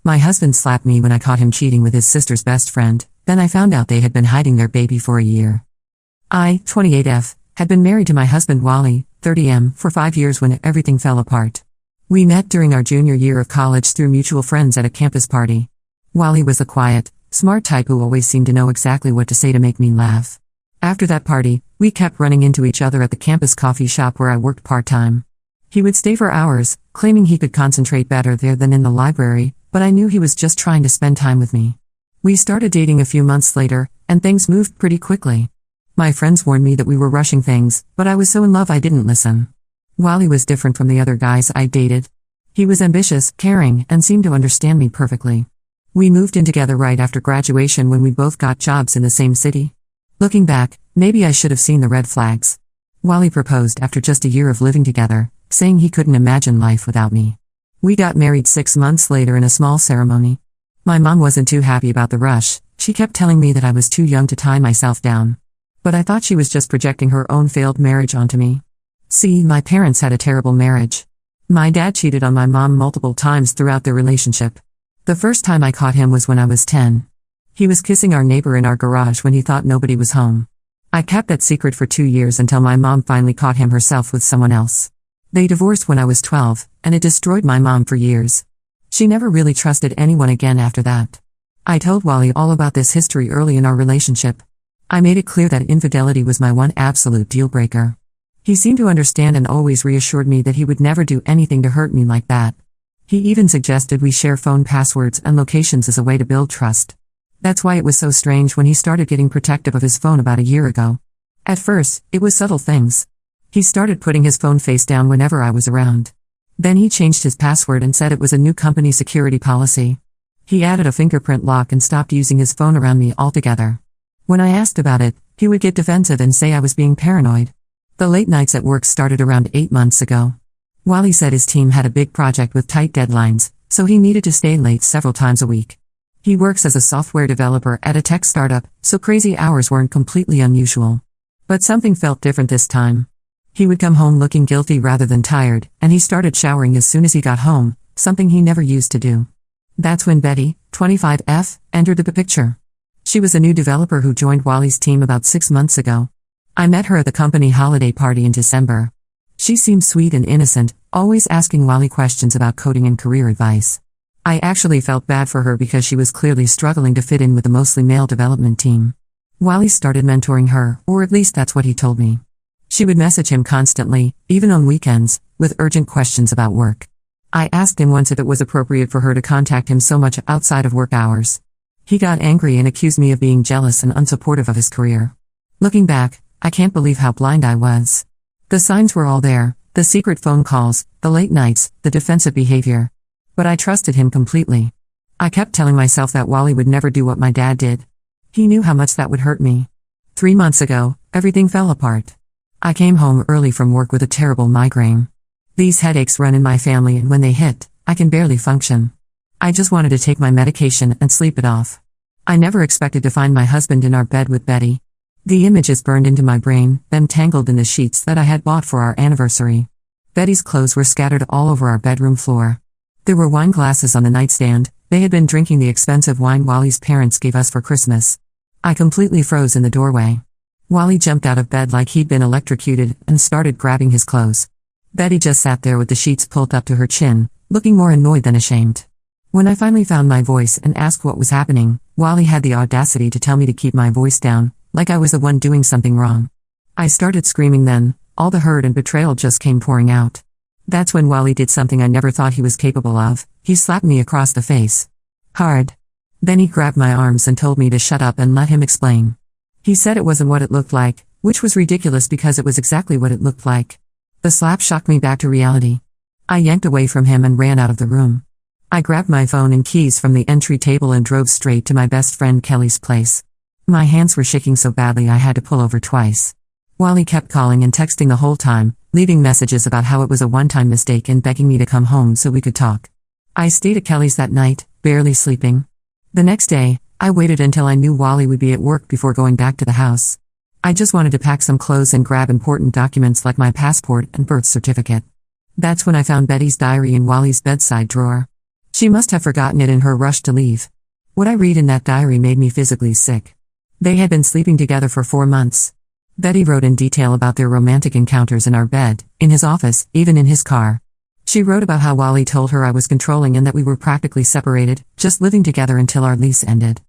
My husband slapped me when I caught him cheating with his sister's best friend, then I found out they had been hiding their baby for a year. I, 28F, had been married to my husband Wally, 30M, for 5 years when everything fell apart. We met during our junior year of college through mutual friends at a campus party. Wally was a quiet, smart type who always seemed to know exactly what to say to make me laugh. After that party, we kept running into each other at the campus coffee shop where I worked part-time. He would stay for hours, claiming he could concentrate better there than in the library, but I knew he was just trying to spend time with me. We started dating a few months later, and things moved pretty quickly. My friends warned me that we were rushing things, but I was so in love I didn't listen. Wally was different from the other guys I dated. He was ambitious, caring, and seemed to understand me perfectly. We moved in together right after graduation when we both got jobs in the same city. Looking back, maybe I should have seen the red flags. Wally proposed after just a year of living together, saying he couldn't imagine life without me. We got married 6 months later in a small ceremony. My mom wasn't too happy about the rush. She kept telling me that I was too young to tie myself down. But I thought she was just projecting her own failed marriage onto me. See, my parents had a terrible marriage. My dad cheated on my mom multiple times throughout their relationship. The first time I caught him was when I was 10. He was kissing our neighbor in our garage when he thought nobody was home. I kept that secret for 2 years until my mom finally caught him herself with someone else. They divorced when I was 12, and it destroyed my mom for years. She never really trusted anyone again after that. I told Wally all about this history early in our relationship. I made it clear that infidelity was my one absolute deal breaker. He seemed to understand and always reassured me that he would never do anything to hurt me like that. He even suggested we share phone passwords and locations as a way to build trust. That's why it was so strange when he started getting protective of his phone about a year ago. At first, it was subtle things. He started putting his phone face down whenever I was around. Then he changed his password and said it was a new company security policy. He added a fingerprint lock and stopped using his phone around me altogether. When I asked about it, he would get defensive and say I was being paranoid. The late nights at work started around 8 months ago. Wally said his team had a big project with tight deadlines, so he needed to stay late several times a week. He works as a software developer at a tech startup, so crazy hours weren't completely unusual. But something felt different this time. He would come home looking guilty rather than tired, and he started showering as soon as he got home, something he never used to do. That's when Betty, 25F, entered the picture. She was a new developer who joined Wally's team about 6 months ago. I met her at the company holiday party in December. She seemed sweet and innocent, always asking Wally questions about coding and career advice. I actually felt bad for her because she was clearly struggling to fit in with the mostly male development team. Wally started mentoring her, or at least that's what he told me. She would message him constantly, even on weekends, with urgent questions about work. I asked him once if it was appropriate for her to contact him so much outside of work hours. He got angry and accused me of being jealous and unsupportive of his career. Looking back, I can't believe how blind I was. The signs were all there, the secret phone calls, the late nights, the defensive behavior. But I trusted him completely. I kept telling myself that Wally would never do what my dad did. He knew how much that would hurt me. 3 months ago, everything fell apart. I came home early from work with a terrible migraine. These headaches run in my family, and when they hit, I can barely function. I just wanted to take my medication and sleep it off. I never expected to find my husband in our bed with Betty. The images burned into my brain, then tangled in the sheets that I had bought for our anniversary. Betty's clothes were scattered all over our bedroom floor. There were wine glasses on the nightstand. They had been drinking the expensive wine Wally's parents gave us for Christmas. I completely froze in the doorway. Wally jumped out of bed like he'd been electrocuted and started grabbing his clothes. Betty just sat there with the sheets pulled up to her chin, looking more annoyed than ashamed. When I finally found my voice and asked what was happening, Wally had the audacity to tell me to keep my voice down, like I was the one doing something wrong. I started screaming then, all the hurt and betrayal just came pouring out. That's when Wally did something I never thought he was capable of. He slapped me across the face. Hard. Then he grabbed my arms and told me to shut up and let him explain. He said it wasn't what it looked like, which was ridiculous because it was exactly what it looked like. The slap shocked me back to reality. I yanked away from him and ran out of the room. I grabbed my phone and keys from the entry table and drove straight to my best friend Kelly's place. My hands were shaking so badly I had to pull over twice. Wally kept calling and texting the whole time, leaving messages about how it was a one-time mistake and begging me to come home so we could talk. I stayed at Kelly's that night, barely sleeping. The next day, I waited until I knew Wally would be at work before going back to the house. I just wanted to pack some clothes and grab important documents like my passport and birth certificate. That's when I found Betty's diary in Wally's bedside drawer. She must have forgotten it in her rush to leave. What I read in that diary made me physically sick. They had been sleeping together for 4 months. Betty wrote in detail about their romantic encounters in our bed, in his office, even in his car. She wrote about how Wally told her I was controlling and that we were practically separated, just living together until our lease ended.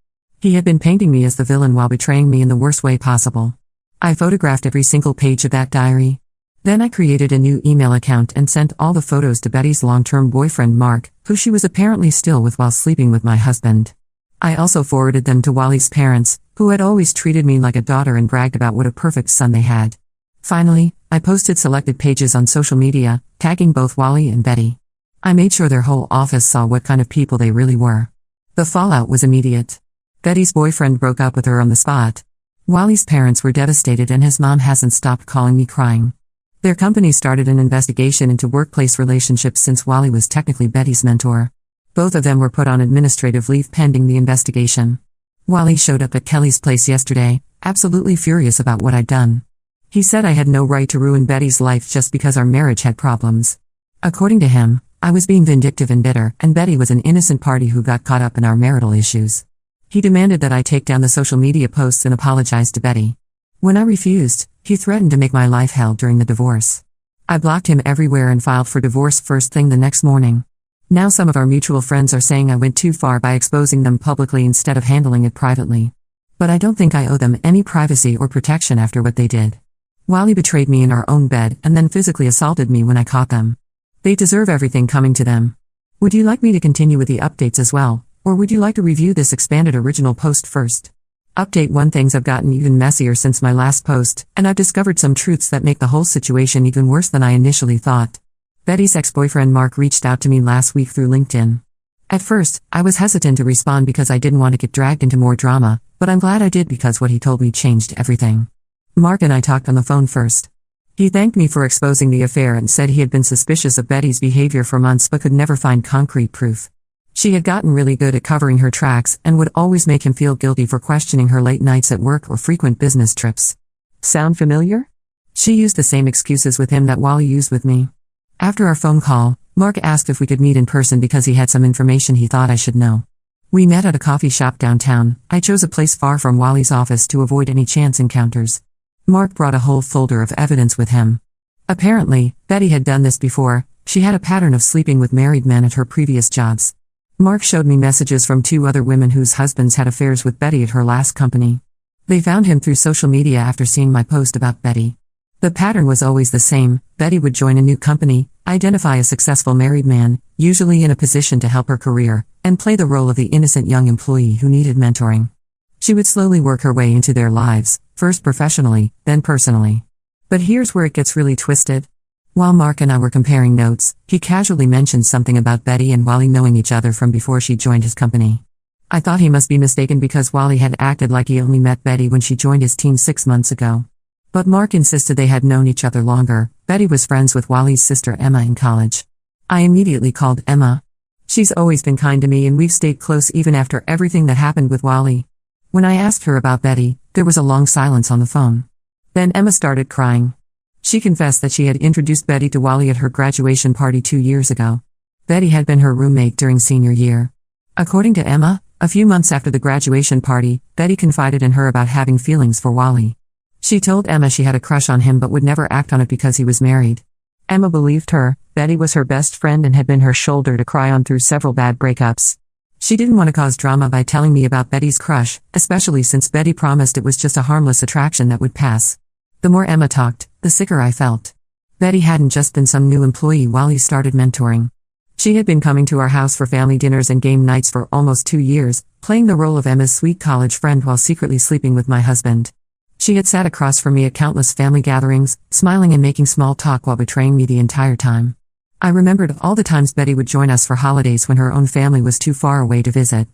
He had been painting me as the villain while betraying me in the worst way possible. I photographed every single page of that diary. Then I created a new email account and sent all the photos to Betty's long-term boyfriend Mark, who she was apparently still with while sleeping with my husband. I also forwarded them to Wally's parents, who had always treated me like a daughter and bragged about what a perfect son they had. Finally, I posted selected pages on social media, tagging both Wally and Betty. I made sure their whole office saw what kind of people they really were. The fallout was immediate. Betty's boyfriend broke up with her on the spot. Wally's parents were devastated and his mom hasn't stopped calling me crying. Their company started an investigation into workplace relationships since Wally was technically Betty's mentor. Both of them were put on administrative leave pending the investigation. Wally showed up at Kelly's place yesterday, absolutely furious about what I'd done. He said I had no right to ruin Betty's life just because our marriage had problems. According to him, I was being vindictive and bitter, and Betty was an innocent party who got caught up in our marital issues. He demanded that I take down the social media posts and apologize to Betty. When I refused, he threatened to make my life hell during the divorce. I blocked him everywhere and filed for divorce first thing the next morning. Now some of our mutual friends are saying I went too far by exposing them publicly instead of handling it privately. But I don't think I owe them any privacy or protection after what they did. Wally betrayed me in our own bed and then physically assaulted me when I caught them. They deserve everything coming to them. Would you like me to continue with the updates as well, or would you like to review this expanded original post first? Update 1: Things have gotten even messier since my last post, and I've discovered some truths that make the whole situation even worse than I initially thought. Betty's ex-boyfriend Mark reached out to me last week through LinkedIn. At first, I was hesitant to respond because I didn't want to get dragged into more drama, but I'm glad I did because what he told me changed everything. Mark and I talked on the phone first. He thanked me for exposing the affair and said he had been suspicious of Betty's behavior for months but could never find concrete proof. She had gotten really good at covering her tracks and would always make him feel guilty for questioning her late nights at work or frequent business trips. Sound familiar? She used the same excuses with him that Wally used with me. After our phone call, Mark asked if we could meet in person because he had some information he thought I should know. We met at a coffee shop downtown. I chose a place far from Wally's office to avoid any chance encounters. Mark brought a whole folder of evidence with him. Apparently, Betty had done this before. She had a pattern of sleeping with married men at her previous jobs. Mark showed me messages from 2 other women whose husbands had affairs with Betty at her last company. They found him through social media after seeing my post about Betty. The pattern was always the same. Betty would join a new company, identify a successful married man, usually in a position to help her career, and play the role of the innocent young employee who needed mentoring. She would slowly work her way into their lives, first professionally, then personally. But here's where it gets really twisted. While Mark and I were comparing notes, he casually mentioned something about Betty and Wally knowing each other from before she joined his company. I thought he must be mistaken because Wally had acted like he only met Betty when she joined his team 6 months ago. But Mark insisted they had known each other longer. Betty was friends with Wally's sister Emma in college. I immediately called Emma. She's always been kind to me and we've stayed close even after everything that happened with Wally. When I asked her about Betty, there was a long silence on the phone. Then Emma started crying. She confessed that she had introduced Betty to Wally at her graduation party 2 years ago. Betty had been her roommate during senior year. According to Emma, a few months after the graduation party, Betty confided in her about having feelings for Wally. She told Emma she had a crush on him but would never act on it because he was married. Emma believed her. Betty was her best friend and had been her shoulder to cry on through several bad breakups. She didn't want to cause drama by telling me about Betty's crush, especially since Betty promised it was just a harmless attraction that would pass. The more Emma talked, the sicker I felt. Betty hadn't just been some new employee Wally started mentoring. She had been coming to our house for family dinners and game nights for almost 2 years, playing the role of Emma's sweet college friend while secretly sleeping with my husband. She had sat across from me at countless family gatherings, smiling and making small talk while betraying me the entire time. I remembered all the times Betty would join us for holidays when her own family was too far away to visit.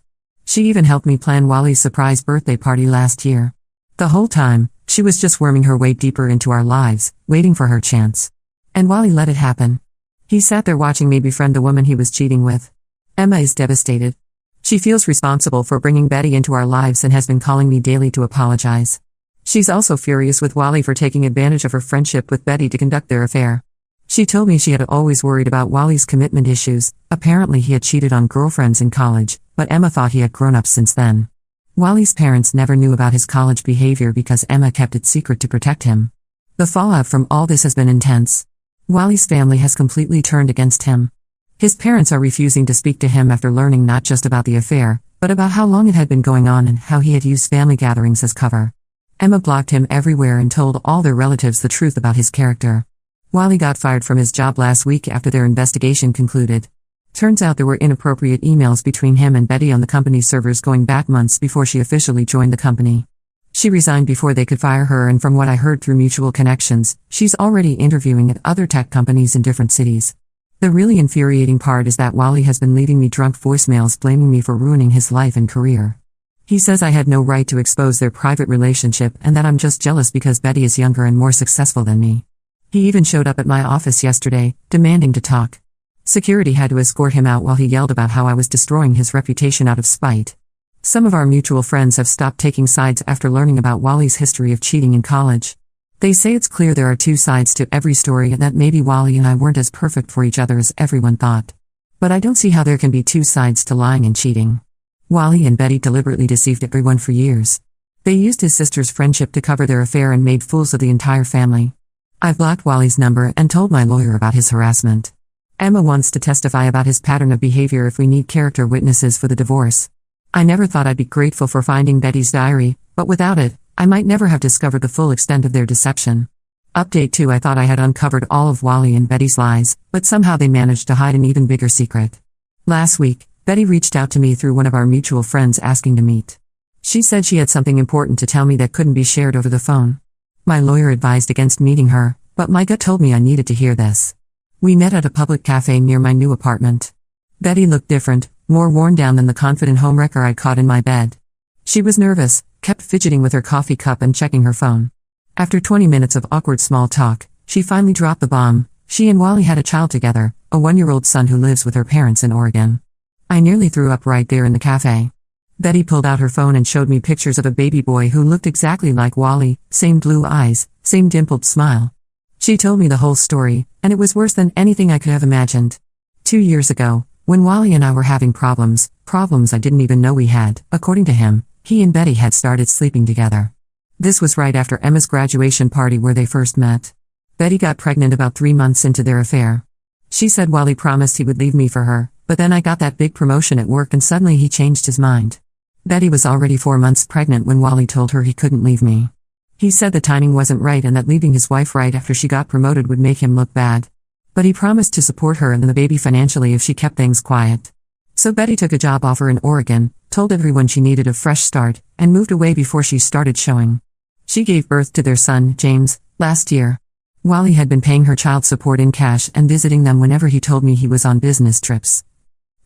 She even helped me plan Wally's surprise birthday party last year. The whole time, she was just worming her way deeper into our lives, waiting for her chance. And Wally let it happen. He sat there watching me befriend the woman he was cheating with. Emma is devastated. She feels responsible for bringing Betty into our lives and has been calling me daily to apologize. She's also furious with Wally for taking advantage of her friendship with Betty to conduct their affair. She told me she had always worried about Wally's commitment issues. Apparently he had cheated on girlfriends in college, but Emma thought he had grown up since then. Wally's parents never knew about his college behavior because Emma kept it secret to protect him. The fallout from all this has been intense. Wally's family has completely turned against him. His parents are refusing to speak to him after learning not just about the affair, but about how long it had been going on and how he had used family gatherings as cover. Emma blocked him everywhere and told all their relatives the truth about his character. Wally got fired from his job last week after their investigation concluded. Turns out there were inappropriate emails between him and Betty on the company's servers going back months before she officially joined the company. She resigned before they could fire her, and from what I heard through mutual connections, she's already interviewing at other tech companies in different cities. The really infuriating part is that Wally has been leaving me drunk voicemails blaming me for ruining his life and career. He says I had no right to expose their private relationship and that I'm just jealous because Betty is younger and more successful than me. He even showed up at my office yesterday, demanding to talk. Security had to escort him out while he yelled about how I was destroying his reputation out of spite. Some of our mutual friends have stopped taking sides after learning about Wally's history of cheating in college. They say it's clear there are two sides to every story and that maybe Wally and I weren't as perfect for each other as everyone thought. But I don't see how there can be two sides to lying and cheating. Wally and Betty deliberately deceived everyone for years. They used his sister's friendship to cover their affair and made fools of the entire family. I've blocked Wally's number and told my lawyer about his harassment. Emma wants to testify about his pattern of behavior if we need character witnesses for the divorce. I never thought I'd be grateful for finding Betty's diary, but without it, I might never have discovered the full extent of their deception. Update 2: I thought I had uncovered all of Wally and Betty's lies, but somehow they managed to hide an even bigger secret. Last week, Betty reached out to me through one of our mutual friends asking to meet. She said she had something important to tell me that couldn't be shared over the phone. My lawyer advised against meeting her, but my gut told me I needed to hear this. We met at a public cafe near my new apartment. Betty looked different, more worn down than the confident homewrecker I'd caught in my bed. She was nervous, kept fidgeting with her coffee cup and checking her phone. After 20 minutes of awkward small talk, she finally dropped the bomb. She and Wally had a child together, a 1-year-old son who lives with her parents in Oregon. I nearly threw up right there in the cafe. Betty pulled out her phone and showed me pictures of a baby boy who looked exactly like Wally, same blue eyes, same dimpled smile. She told me the whole story, and it was worse than anything I could have imagined. 2 years ago, when Wally and I were having problems I didn't even know we had, according to him, he and Betty had started sleeping together. This was right after Emma's graduation party where they first met. Betty got pregnant about 3 months into their affair. She said Wally promised he would leave me for her, but then I got that big promotion at work and suddenly he changed his mind. Betty was already 4 months pregnant when Wally told her he couldn't leave me. He said the timing wasn't right and that leaving his wife right after she got promoted would make him look bad. But he promised to support her and the baby financially if she kept things quiet. So Betty took a job offer in Oregon, told everyone she needed a fresh start, and moved away before she started showing. She gave birth to their son, James, last year. Wally had been paying her child support in cash and visiting them whenever he told me he was on business trips.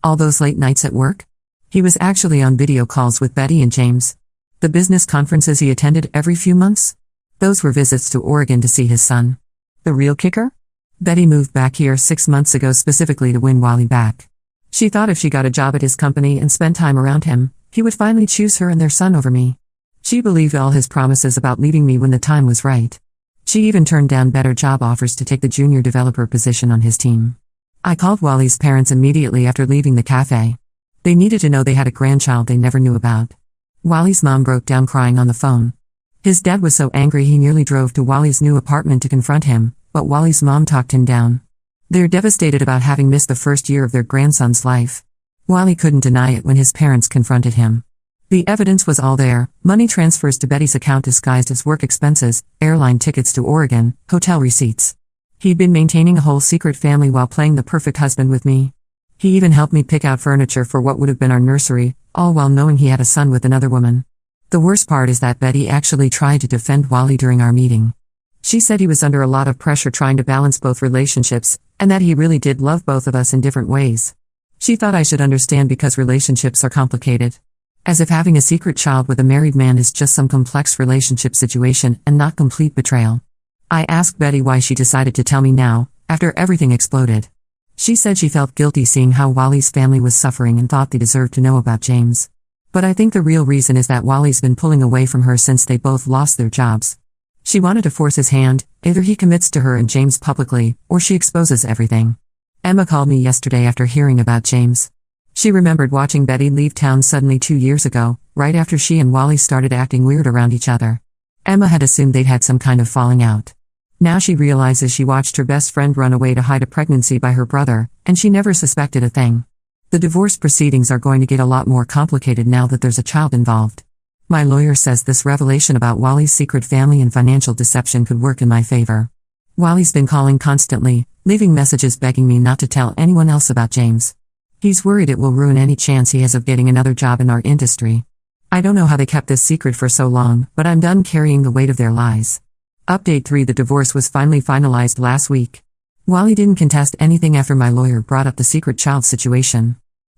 All those late nights at work? He was actually on video calls with Betty and James. The business conferences he attended every few months? Those were visits to Oregon to see his son. The real kicker? Betty moved back here 6 months ago specifically to win Wally back. She thought if she got a job at his company and spent time around him, he would finally choose her and their son over me. She believed all his promises about leaving me when the time was right. She even turned down better job offers to take the junior developer position on his team. I called Wally's parents immediately after leaving the cafe. They needed to know they had a grandchild they never knew about. Wally's mom broke down crying on the phone. His dad was so angry he nearly drove to Wally's new apartment to confront him, but Wally's mom talked him down. They're devastated about having missed the first year of their grandson's life. Wally couldn't deny it when his parents confronted him. The evidence was all there: money transfers to Betty's account disguised as work expenses, airline tickets to Oregon, hotel receipts. He'd been maintaining a whole secret family while playing the perfect husband with me. He even helped me pick out furniture for what would have been our nursery, all while knowing he had a son with another woman. The worst part is that Betty actually tried to defend Wally during our meeting. She said he was under a lot of pressure trying to balance both relationships, and that he really did love both of us in different ways. She thought I should understand because relationships are complicated. As if having a secret child with a married man is just some complex relationship situation and not complete betrayal. I asked Betty why she decided to tell me now, after everything exploded. She said she felt guilty seeing how Wally's family was suffering and thought they deserved to know about James. But I think the real reason is that Wally's been pulling away from her since they both lost their jobs. She wanted to force his hand, either he commits to her and James publicly, or she exposes everything. Emma called me yesterday after hearing about James. She remembered watching Betty leave town suddenly 2 years ago, right after she and Wally started acting weird around each other. Emma had assumed they'd had some kind of falling out. Now she realizes she watched her best friend run away to hide a pregnancy by her brother, and she never suspected a thing. The divorce proceedings are going to get a lot more complicated now that there's a child involved. My lawyer says this revelation about Wally's secret family and financial deception could work in my favor. Wally's been calling constantly, leaving messages begging me not to tell anyone else about James. He's worried it will ruin any chance he has of getting another job in our industry. I don't know how they kept this secret for so long, but I'm done carrying the weight of their lies. Update 3: The divorce was finally finalized last week. Wally didn't contest anything after my lawyer brought up the secret child situation.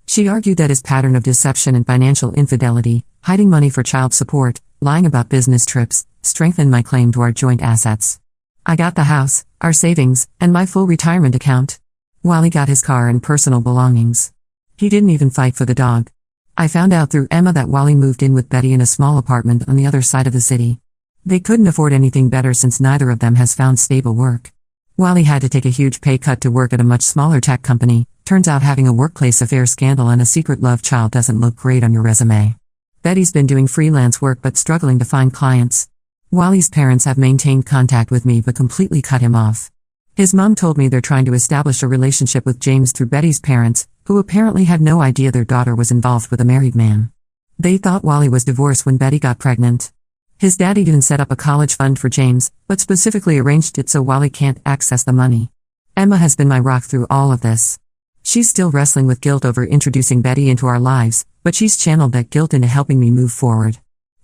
She argued that his pattern of deception and financial infidelity, hiding money for child support, lying about business trips, strengthened my claim to our joint assets. I got the house, our savings, and my full retirement account. Wally got his car and personal belongings. He didn't even fight for the dog. I found out through Emma that Wally moved in with Betty in a small apartment on the other side of the city. They couldn't afford anything better since neither of them has found stable work. Wally had to take a huge pay cut to work at a much smaller tech company. Turns out having a workplace affair scandal and a secret love child doesn't look great on your resume. Betty's been doing freelance work but struggling to find clients. Wally's parents have maintained contact with me but completely cut him off. His mom told me they're trying to establish a relationship with James through Betty's parents, who apparently had no idea their daughter was involved with a married man. They thought Wally was divorced when Betty got pregnant. His daddy didn't set up a college fund for James, but specifically arranged it so Wally can't access the money. Emma has been my rock through all of this. She's still wrestling with guilt over introducing Betty into our lives, but she's channeled that guilt into helping me move forward.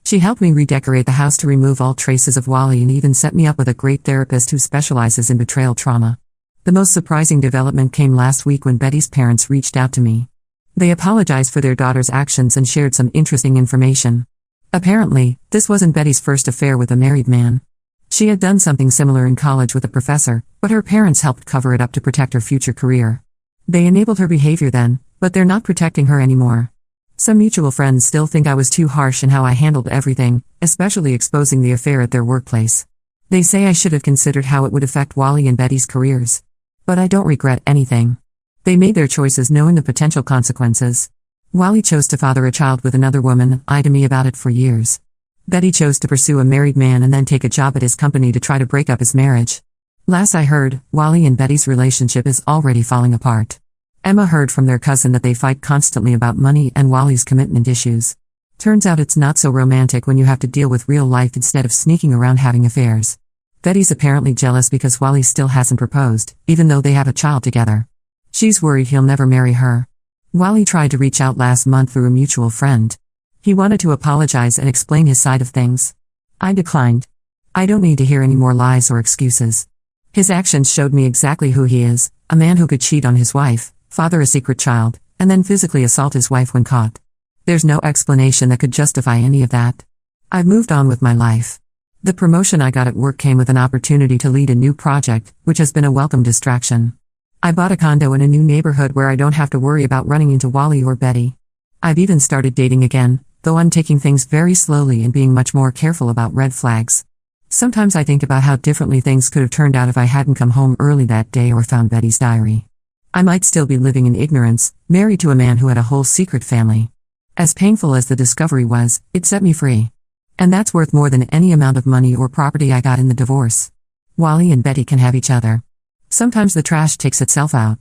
She helped me redecorate the house to remove all traces of Wally and even set me up with a great therapist who specializes in betrayal trauma. The most surprising development came last week when Betty's parents reached out to me. They apologized for their daughter's actions and shared some interesting information. Apparently, this wasn't Betty's first affair with a married man. She had done something similar in college with a professor, but her parents helped cover it up to protect her future career. They enabled her behavior then, but they're not protecting her anymore. Some mutual friends still think I was too harsh in how I handled everything, especially exposing the affair at their workplace. They say I should have considered how it would affect Wally and Betty's careers. But I don't regret anything. They made their choices knowing the potential consequences. Wally chose to father a child with another woman, lied to me about it for years. Betty chose to pursue a married man and then take a job at his company to try to break up his marriage. Last I heard, Wally and Betty's relationship is already falling apart. Emma heard from their cousin that they fight constantly about money and Wally's commitment issues. Turns out it's not so romantic when you have to deal with real life instead of sneaking around having affairs. Betty's apparently jealous because Wally still hasn't proposed, even though they have a child together. She's worried he'll never marry her. Wally tried to reach out last month through a mutual friend. He wanted to apologize and explain his side of things. I declined. I don't need to hear any more lies or excuses. His actions showed me exactly who he is, a man who could cheat on his wife, father a secret child, and then physically assault his wife when caught. There's no explanation that could justify any of that. I've moved on with my life. The promotion I got at work came with an opportunity to lead a new project, which has been a welcome distraction. I bought a condo in a new neighborhood where I don't have to worry about running into Wally or Betty. I've even started dating again, though I'm taking things very slowly and being much more careful about red flags. Sometimes I think about how differently things could have turned out if I hadn't come home early that day or found Betty's diary. I might still be living in ignorance, married to a man who had a whole secret family. As painful as the discovery was, it set me free. And that's worth more than any amount of money or property I got in the divorce. Wally and Betty can have each other. Sometimes the trash takes itself out.